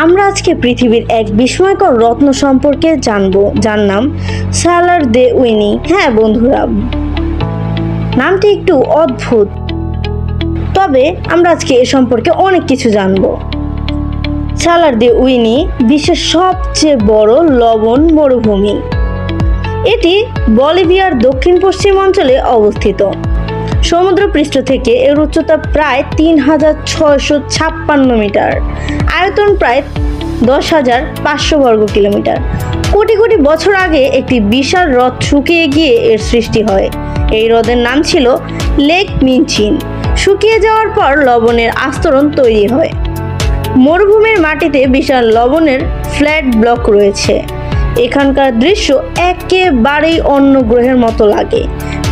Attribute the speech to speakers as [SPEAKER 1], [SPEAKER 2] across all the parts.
[SPEAKER 1] আমরা আজকে পৃথিবীর এক বিস্ময়কর রত্ন সম্পর্কে জানবো, যার নাম সালার দে উইনি। হ্যাঁ বন্ধুরা, নামটি একটু অদ্ভুত, তবে আমরা আজকে এ সম্পর্কে অনেক কিছু জানবো। সালার দে উইনি বিশ্বের সবচেয়ে বড় লবণ মরুভূমি। এটি বলিভিয়ার দক্ষিণ পশ্চিম অঞ্চলে অবস্থিত। সমুদ্রপৃষ্ঠ থেকে এর উচ্চতা প্রায় ৩,৬৫৬ মিটার, আয়তন প্রায় ১০,৫০০ বর্গ কিলোমিটার। কোটি কোটি বছর আগে একটি বিশাল হ্রদ শুকিয়ে গিয়ে এর সৃষ্টি হয়। এই হ্রদের নাম ছিল লেক মিনচিন। শুকিয়ে যাওয়ার পর লবণের আস্তরণ তৈরি হয়। মরুভূমির মাটিতে বিশাল লবণের ফ্ল্যাট ব্লক রয়েছে। এখানকার দৃশ্য একেবারেই অন্য গ্রহের মতো লাগে।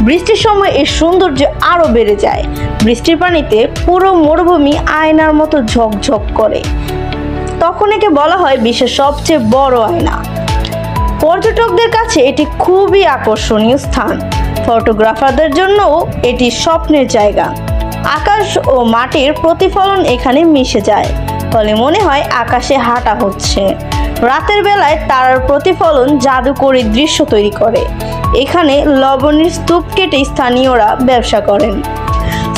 [SPEAKER 1] বৃষ্টির সময় এর সৌন্দর্য আরও বেড়ে যায়। বৃষ্টির পানিতে পুরো মরুভূমি আয়নার মতো ঝকঝক করে। তখন একে বলা হয় বিশ্বের সবচেয়ে বড় আয়না। পর্যটকদের কাছে এটি খুবই আকর্ষণীয় স্থান। ফটোগ্রাফারদের জন্যও এটি স্বপ্নের জায়গা। আকাশ ও মাটির প্রতিফলন এখানে মিশে যায়, ফলে মনে হয় আকাশে হাঁটা হচ্ছে। রাতের বেলায় তারার প্রতিফলন জাদুকরী দৃশ্য তৈরি করে। এখানে লবণের স্তূপ কেটে স্থানীয়রা ব্যবসা করেন।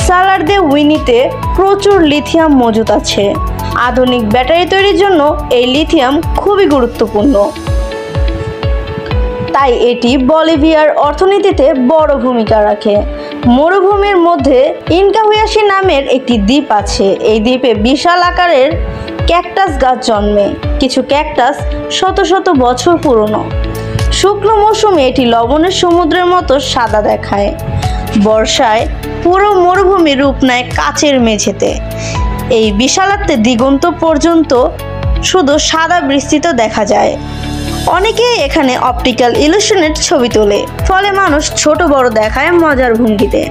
[SPEAKER 1] সালার দে উইনিতে প্রচুর লিথিয়াম মজুদ আছে। আধুনিক ব্যাটারি তৈরির জন্য এই লিথিয়াম খুবই গুরুত্বপূর্ণ, তাই এটি বলিভিয়ার অর্থনীতিতে বড় ভূমিকা রাখে। মরুভূমির মধ্যে ইনকাহুয়াশি নামের একটি দ্বীপ আছে। এই দ্বীপে বিশাল আকারের ক্যাকটাস গাছ জন্মে। কিছু ক্যাকটাস শত শত বছর পুরনো। শুকনো মৌসুমে এটি লবণের সমুদ্রের মতো সাদা দেখায়। বর্ষায় পুরো মরুভূমি রূপ নেয় কাচের মেঝেতে। এই বিশালাত্মে দিগন্ত পর্যন্ত শুধু সাদা বিস্তৃত দেখা যায়। অনেকেই এখানে অপটিক্যাল ইলুশনের ছবি তোলে, ফলে মানুষ ছোট বড় দেখায় মজার ভঙ্গিতে।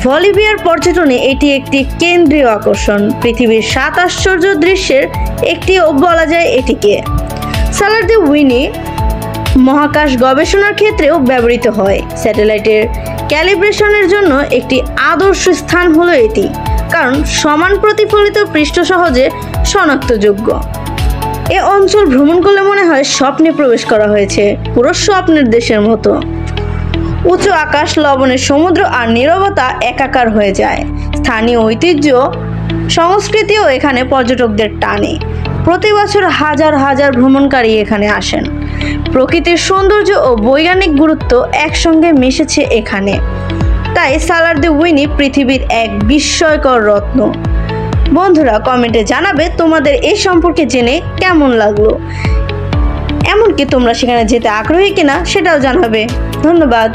[SPEAKER 1] বলিভিয়ার পর্যটনে এটি একটি কেন্দ্রীয় আকর্ষণ। পৃথিবীর 7 আশ্চর্য দৃশ্যের একটিও বলা যায় এটিকে। সালার দে উইনি মহাকাশ গবেষণার ক্ষেত্রেও ব্যবহৃত হয়। স্যাটেলাইটের ক্যালিব্রেশনের জন্য একটি আদর্শ স্থান হলো এটি, কারণ সমান প্রতিফলিত পৃষ্ঠ সহজে শনাক্তযোগ্য। এ অঞ্চল ভ্রমণ করলে মনে হয় স্বপ্নে প্রবেশ করা হয়েছে, পুরো স্বপ্নের দেশের মতো। উঁচু আকাশ, লবণের সমুদ্র আর নীরবতা একাকার হয়ে যায়। স্থানীয় ঐতিহ্য সংস্কৃতিও এখানে পর্যটকদের টানে। প্রতি বছর হাজার হাজার ভ্রমণকারী এখানে আসেন। প্রকৃতির সৌন্দর্য ও বৈজ্ঞানিক গুরুত্ব একসঙ্গে মিশেছে এখানে। তাই সালার দে উইনি পৃথিবীর এক বিস্ময়কর রত্ন। বন্ধুরা, কমেন্টে জানাবে তোমাদের এই সম্পর্কে জেনে কেমন লাগলো। এমনকি তোমরা সেখানে যেতে আগ্রহী কিনা সেটাও জানাবে। ধন্যবাদ।